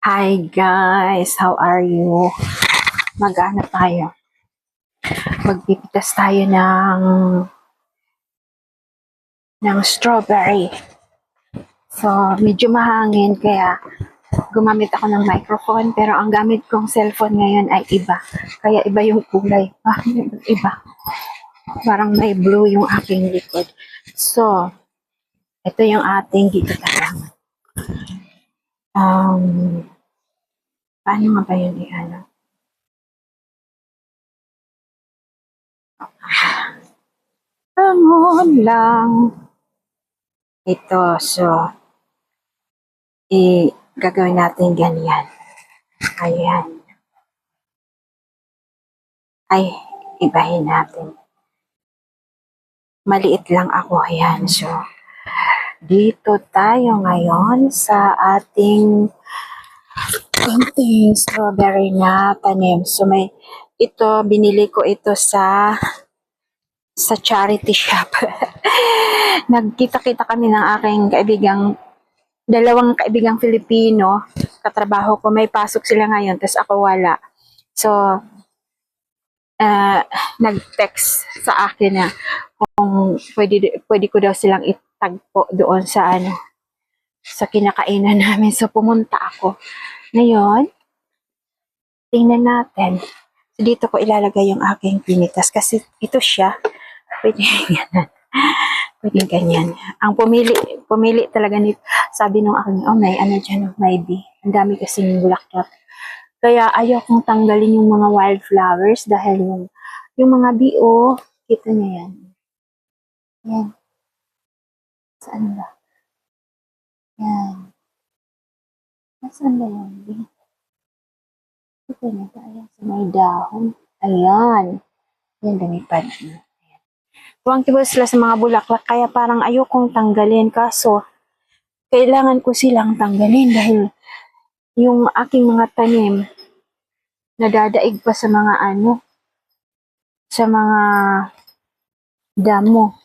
Hi guys, how are you? Mag-ano tayo? Magpipitas tayo ng strawberry. So, medyo mahangin kaya gumamit ako ng microphone pero ang gamit kong cellphone ngayon ay iba. Kaya iba yung kulay. Iba. Parang may blue yung aking likod. So, ito yung ating gitatarangan. Paano nga ba yun i-ano? Bangon lang. Ito, so, gagawin natin ganyan. Ayan. Ay, ibahin natin. Maliit lang ako. Ayan. So, dito tayo ngayon sa ating kunting strawberry na tanim. So, binili ko ito sa charity shop. Nagkita-kita kami ng aking dalawang kaibigang Filipino. Katrabaho ko, may pasok sila ngayon, tapos ako wala. So, nag-text sa akin na kung pwede ko daw silang itagpo doon sa sa kinakainan namin. So, pumunta ako. Ngayon, tingnan natin. So, dito ko ilalagay yung aking pinitas kasi ito siya. Pwede ganyan. Pwede ganyan. Ang pumili talaga nito. Sabi nung aking, may dyan, maybe. Ang dami kasing bulaklak. Kaya ayaw kong tanggalin yung mga wildflowers dahil yung mga bio, kita niyo yan. Yan. Saan ba? Yan. Nasaan ba yan? Kita niyo ba? Ayan, sa may dahon. Ayan. Yan, lumipad. Tuwang-tuwa sila sa mga bulaklak, kaya parang ayaw kong tanggalin. Kaso, kailangan ko silang tanggalin dahil yung aking mga tanim, nadadaig pa sa mga sa mga damo.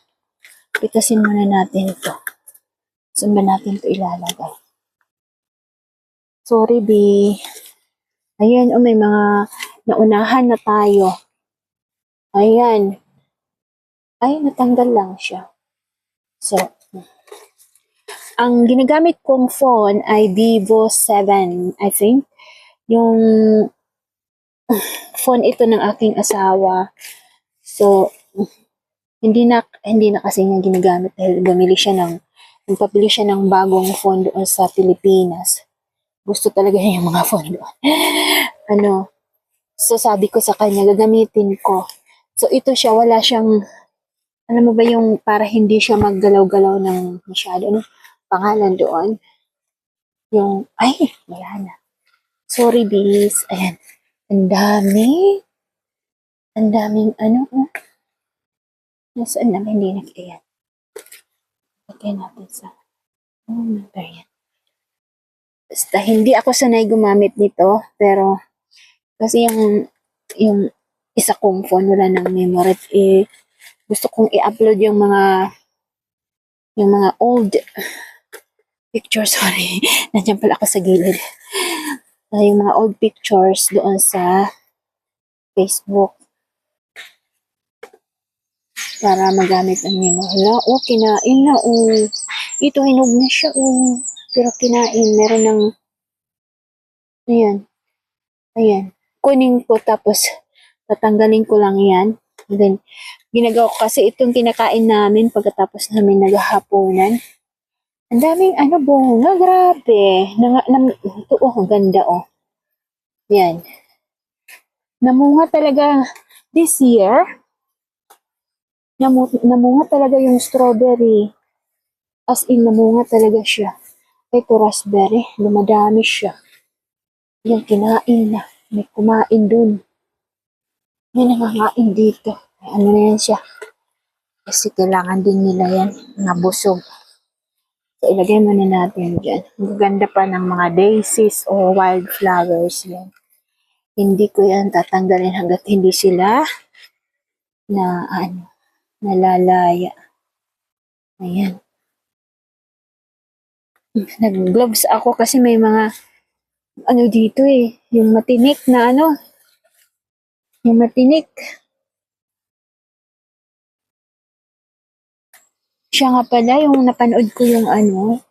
Pitasin muna natin ito. Saan ba natin ito ilalagay? Sorry, B. Ayan, may mga naunahan na tayo. Ayan. Ay, natanggal lang siya. So, ang ginagamit kong phone ay Vivo 7, I think. Yung phone ito ng aking asawa. So, hindi na kasi niya ginagamit dahil nagpabili siya ng bagong phone doon sa Pilipinas. Gusto talaga niya yung mga phone doon. So sabi ko sa kanya, gagamitin ko. So ito siya, wala siyang, mo ba yung para hindi siya maggalaw-galaw ng masyado, pangalan doon? Yung, wala na. Sorry, bis. Ayan. Ang daming nasaan naman, hindi nakita yan. Okay natin sa, yan. Basta, hindi ako sanay gumamit nito, pero, kasi yung isa kong phone, wala ng memory, gusto kong i-upload yung mga old pictures, sorry. Nandiyan pala ako sa gilid. Yung mga old pictures doon sa Facebook. Para magamit ang memory. Kinain na, Ito, hinog na siya, Pero kinain, meron ng, ayan. Kunin ko, tapos, tatanggalin ko lang yan. And then, ginagawa ko kasi itong kinakain namin pagkatapos namin naghahaponan. Ang daming bunga, grabe. Ito, ang ganda, Yan. Namunga talaga this year. Namunga talaga yung strawberry. As in, namunga talaga siya. Ito, raspberry. Dumadami siya. Yan, kinain na. May kumain dun. May nangangain dito. Ano na yan siya. Kasi kailangan din nila yan. Nabusog. So, ilagay muna natin dyan. Maganda pa ng mga daisies o wildflowers yan. Hindi ko yan tatanggalin hanggat hindi sila nalalaya. Ayan. Nag-gloves ako kasi may mga ano dito eh, yung matinik na ano, yung matinik. Siya nga pala yung napanood ko yung ano,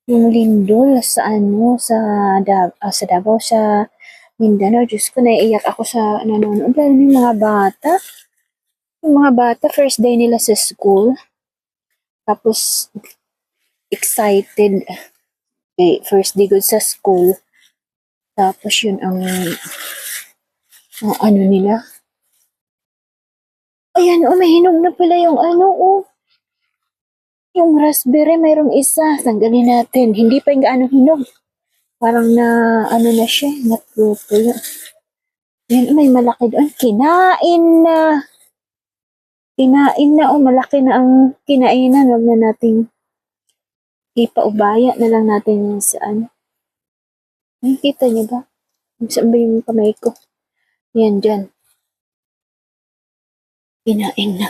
yung lindol sa ano, sa Davao, sa Mindanao. Diyos ko, naiiyak ako sa nanonood. Lalo yung mga bata. Yung mga bata, first day nila sa school. Tapos, excited. Okay, first day good sa school. Tapos yun ang ano nila. Ayan, oh, may hinog na pala yung ano, oh. Yung raspberry, mayroong isa. Tanggalin natin. Hindi pa yung gaano hinog. Parang na, ano na siya, natutuyo. Yan, may malaki doon. Kinain na. Kinain na, oh, malaki na ang kinainan. Huwag na nating ipaubaya na lang natin yung sa ano. Nakikita niyo ba? Saan ba yung kamay ko? Yan, dyan. Kinain na.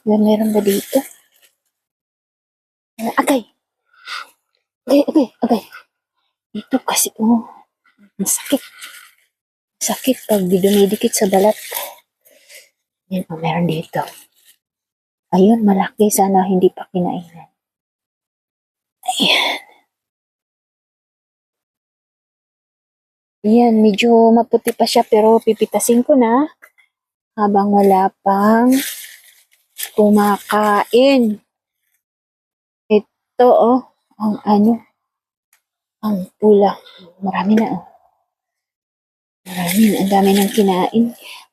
Yan, meron ba dito? Agay! Agay, agay, agay. Dito kasi, oh, masakit. Sakit pag dumidikit sa balat. Yan, oh, meron dito. Ayun, malaki. Sana hindi pa kinainan. Ayan. Ayan, medyo maputi pa siya pero pipitasin ko na habang wala pang kumakain. Ito, oh, ang ano, ang pula. Marami na, oh. Marami na, ang dami nang kinain.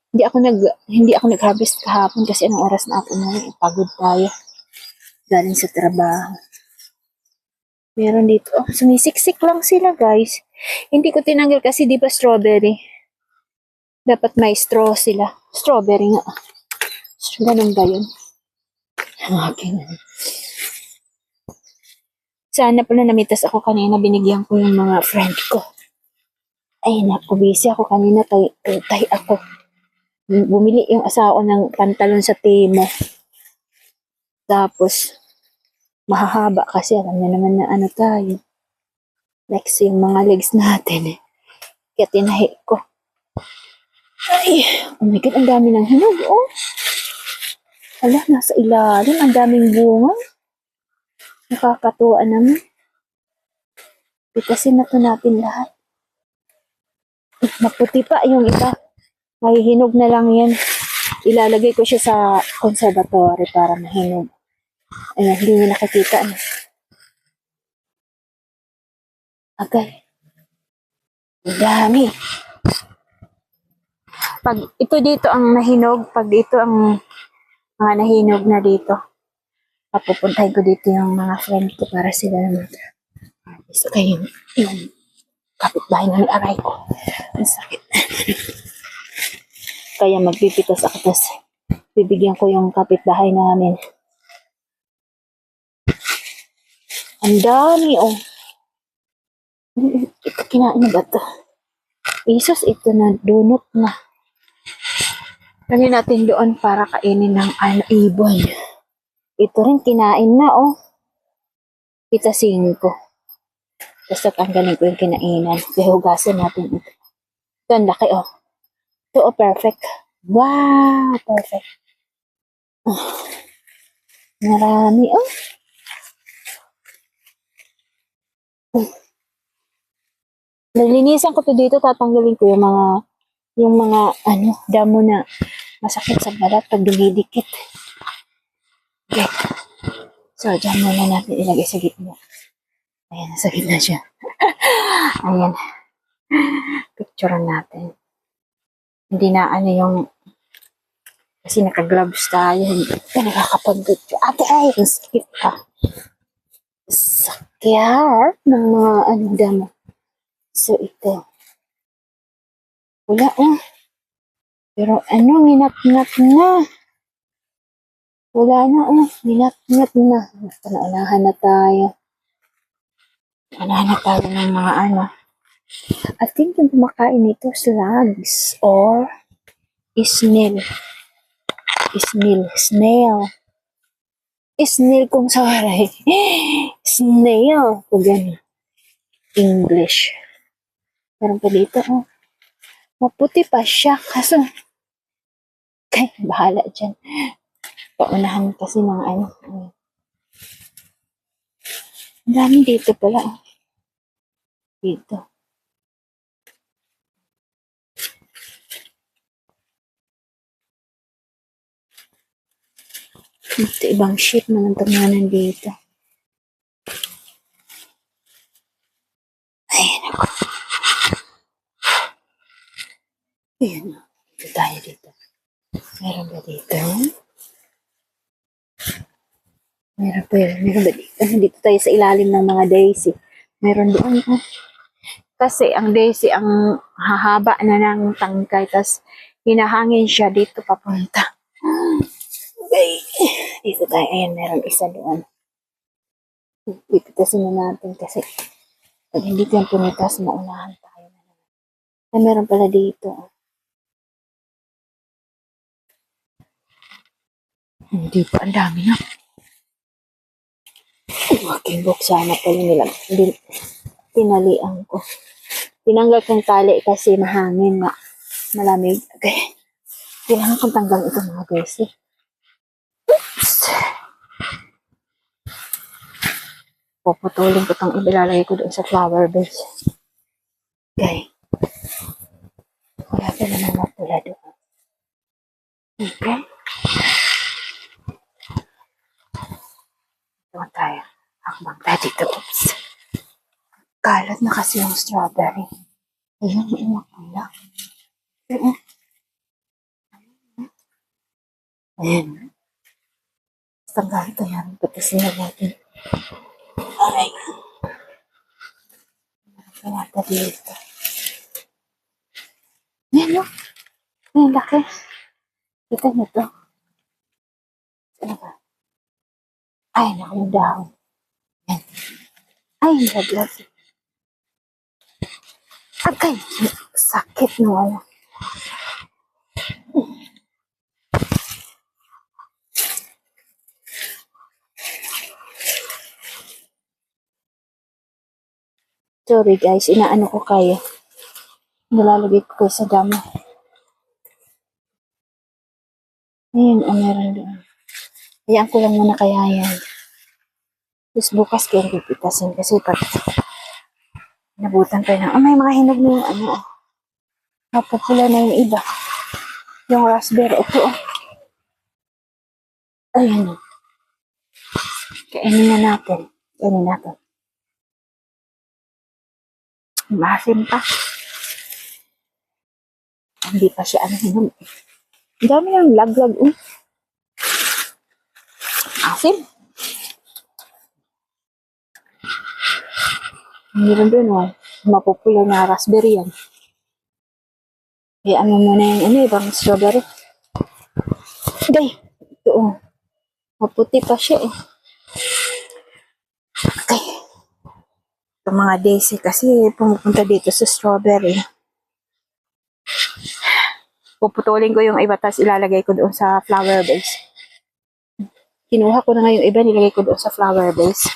Hindi ako nag-harvest kahapon kasi anong oras na ako na pagod tayo. Galing sa trabaho. Meron dito. Oh, sumisiksik lang sila, guys. Hindi ko tinanggal kasi di ba strawberry? Dapat may straw sila. Strawberry nga. Ganun ba yun? Okay. Sana pala namitas ako kanina. Binigyan ko yung mga friend ko. Ay, naku, busy ako kanina. Tay ako. Bumili yung asawa ng pantalon sa Temo. Tapos, mahahaba kasi alam niya naman na ano tayo. Next yung mga legs natin eh. Kaya tinahi ko. Ay, oh my God, ang dami ng hinog, oh. Ala, nasa ilalim, ang daming bunga. Nakakatuwa naman. Pitasin na to natin lahat. Maputi pa yung iba. Mahihinog na lang yan. Ilalagay ko siya sa conservatory para mahinog. Ayan, hindi nyo nakikita. Ano? Agay. Ang dami. Pag ito dito ang nahinog, pag ito ang mga nahinog na dito, papupuntahin ko dito yung mga friend ko para sila naman. Gusto kayo yung kapitbahay ng aray ko. Ang sakit. Kaya magpipitas ako, tapos bibigyan ko yung kapitbahay namin. Ang dami, oh. Ito, kinain na ba ito? Isos, ito na, donut na. Lagyan natin doon para kainin ng ibon. Ito rin, kinain na, oh. Pitasin ko. Basta tanggalin ko yung kinainan. Hihugasan natin ito. Ito, ang laki, oh. Ito, oh, perfect. Wow, perfect. Oh, marami, oh. Nalinisan ko to dito, tatanggalin ko yung mga ano, damo na masakit sa balat pag dumidikit. Okay. So, dyan muna natin ilagay sa gitna. Ayan, sa gitna siya. Ayan. Picturean natin. Hindi na ano yung kasi naka-gloves tayo. Hindi ka nakakapag-picture. Ate, ay, ang sakit pa. Sakit ng mga ano damo. So, ito. Wala, oh. Pero ano, nginat-ngat na. Wala na, oh. Nginat-ngat na. Naunahan na tayo. Unahan na tayo ng mga ano. I think yung kumakain nito, slugs or snail. Snail. Snail kung sorry. Snail. Kung gano'n. English. Meron pa dito, oh. Maputi pa siya, kaso, bahala dyan. Paunahan kasi ng ano. Ang dami dito pala, oh. Dito. Ito, ibang ship naman itong mga nandito. Ayan ako. Ayan, oh. Ito tayo dito. Meron ba dito? Meron ba dito? Dito tayo sa ilalim ng mga daisy. Meron doon, oh. Kasi ang daisy, ang hahaba na ng tangkay, tas hinahangin siya dito papunta. Okay. Dito tayo. Ayan, meron isa doon. Pipitasin na natin kasi pag hindi ko yung punitas, maunahan tayo. Ay, meron pala dito. Hindi pa, ang dami na. Aking buksan na pala nila. Tinalian ko. Tinanggal kong tali kasi mahangin na. Malamig. Okay. Kailangan kong tanggal ito mga guys. Oops. Puputulin ko itong ilalagay ko doon sa flower base. Okay. Wala pa naman mapula doon. Okay. Doon tayo. Akbang tayo dito. Oops. Kalat na kasi yung strawberry. Ayun, yung makula. Ayan. Tanggal ito yan. Patasin na natin. Aray. Kaya dito. Ayan o. Ayan, laki. Kita nyo to. Ano ba? Ay, naku yung dahon. Ayan. Ay, naglag. Agay. Sakit na wala. Sorry guys, inaano ko kayo. Nilalagay ko kayo sa damo. Ayan, meron doon. Hayaan ko lang muna kaya yan. Tapos bukas kayo pipitasin kasi pag nabutan pa na. May mga hinog na yung ano. Napupula na yung iba. Yung raspberry. Ito oh. Ayan. Kainin na natin. Kainin natin. Maasim pa. Hindi pa siya ano hinog. Ang dami ng laglag. Asim. Meron doon oh. Mapupula na raspberry yan. Kaya ano muna yung ano, ibang strawberry. Day. Ito oh. Maputi pa siya eh. Okay. Itong mga daisy kasi pumupunta dito sa strawberry. Puputulin ko yung iba tapos ilalagay ko doon sa flower vase. Kinuha ko na nga yung iba, nilagay ko doon sa flower vase.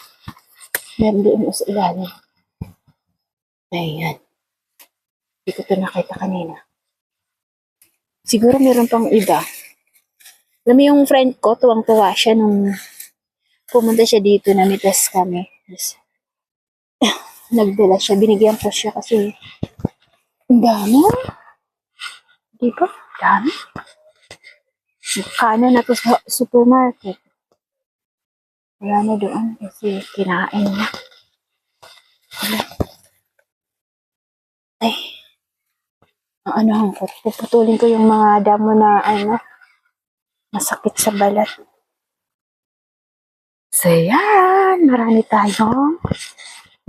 Meron doon sa ilalim. Ayan. Hindi ko ito nakita kanina. Siguro meron pang iba. Alam mo yung friend ko, tuwang-tuwa siya nung pumunta siya dito, namitas kami. Nagdala siya, binigyan ko siya kasi ang dami. Di ba? Dami. Kano na to sa supermarket. Wala na doon kasi kinain na. Wala. Ay. Ang ano ko, puputulin ko yung mga damo na ano, masakit sa balat. So yan, marami tayong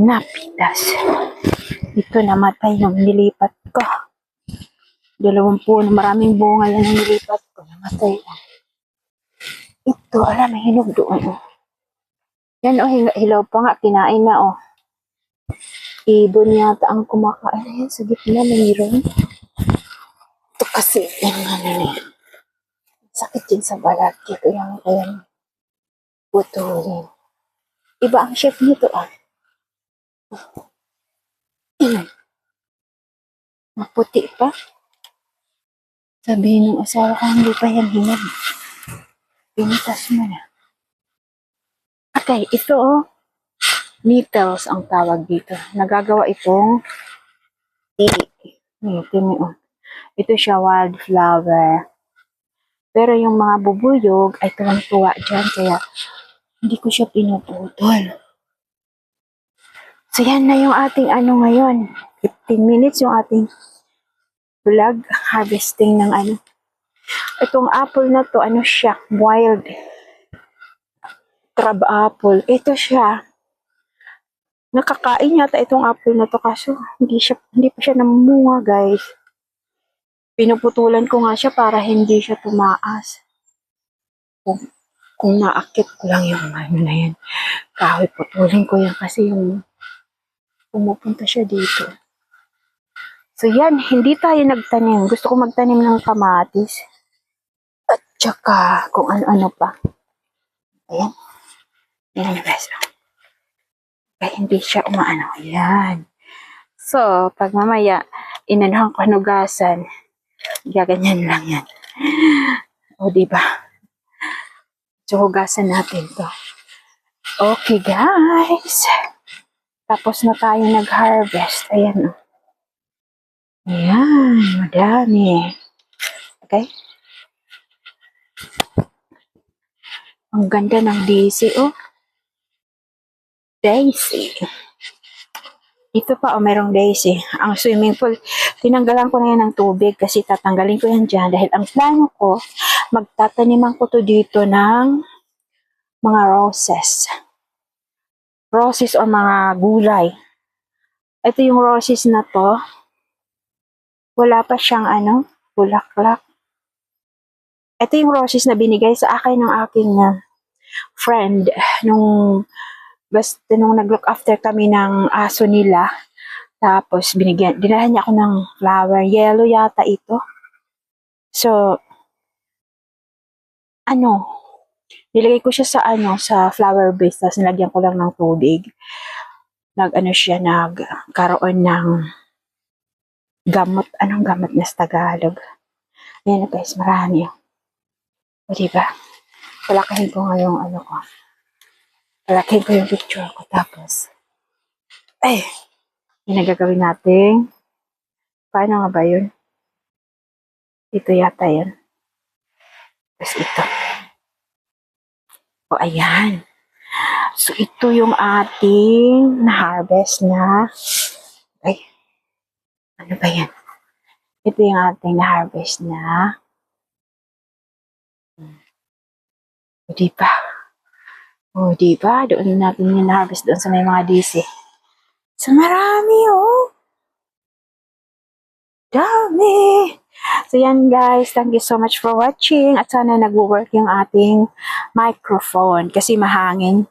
napitas. Ito namatay nung nilipat ko. 20 na maraming bunga yan ang nilipat ko. Namatay. Ito, alam, may hinog doon. Yan o, hilaw pa nga, kinain na o. Ibon yata ang kumakain. Ayan, sa gitna mayroon. Ito kasi, yung ano niya. Sakit din sa balat. Ito yung kaya putulin. Iba ang shape nito ah. Maputi pa. Sabihin ng asawa ko, hindi pa yan hinag. Pinitas mo na. Okay, ito oh. Needles ang tawag dito. Nagagawa itong tea. Oh. Ito siya wildflower. Pero yung mga bubuyog ay tuwang-tuwa dyan. Kaya hindi ko siya pinuputol. So yan na yung ating ano ngayon. 15 minutes yung ating vlog. Harvesting ng ano. Itong apple na to, ano siya? Wild crab apple. Ito siya. Nakakain yata itong apple na to kaso hindi pa siya namumunga, guys. Pinuputulan ko nga siya para hindi siya tumaas. Kung naakit ko lang yung ano na yan. Kahoy, putulin ko yan kasi yung pumupunta siya dito. So yan, hindi tayo nagtanim. Gusto ko magtanim ng kamatis. At saka kung ano-ano pa. Ayan. Yan yung best. Kaya hindi siya umaano. Ayan. So, pag mamaya, inanahan ko nugasan, gaganyan lang yan. O, diba? So, hugasan natin to. Okay, guys. Tapos na tayo nag-harvest. Ayan, o. Ayan, madami. Okay? Ang ganda ng daisy, oh. Daisy. Ito pa, oh, merong daisy. Ang swimming pool, tinanggalan ko na yan ng tubig kasi tatanggalin ko yan dyan dahil ang plano ko, magtataniman ko to dito ng mga roses. Roses o mga gulay. Ito yung roses na to. Wala pa siyang ano, bulaklak. Ito yung roses na binigay sa akin ng aking friend nung nag-look after kami ng aso nila. Tapos dinahan niya ako ng flower. Yellow yata ito. So, nilagay ko siya sa flower base. Tapos nilagyan ko lang ng tubig. Nagkaroon ng gamot. Anong gamot na sa Tagalog? Ayan na guys, marami. O diba? Palakihin ko nga yung palakihin ko yung picture ko. Tapos, yung nagagawin natin. Paano nga ba yun? Ito yata yun. Tapos ito. O, ayan. So, ito yung ating na-harvest na. Ano ba yan? Ito yung ating na-harvest na. O, diba? O, diba? Doon natin yung na-harvest doon sa may mga DC. So, marami, oh. Dami! So, yan guys. Thank you so much for watching. At sana nag-work yung ating microphone kasi mahangin.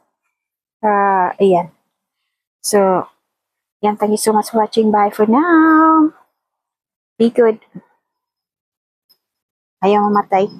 Ayan. So, yan. Thank you so much for watching. Bye for now. Be good. Ayaw mamatay.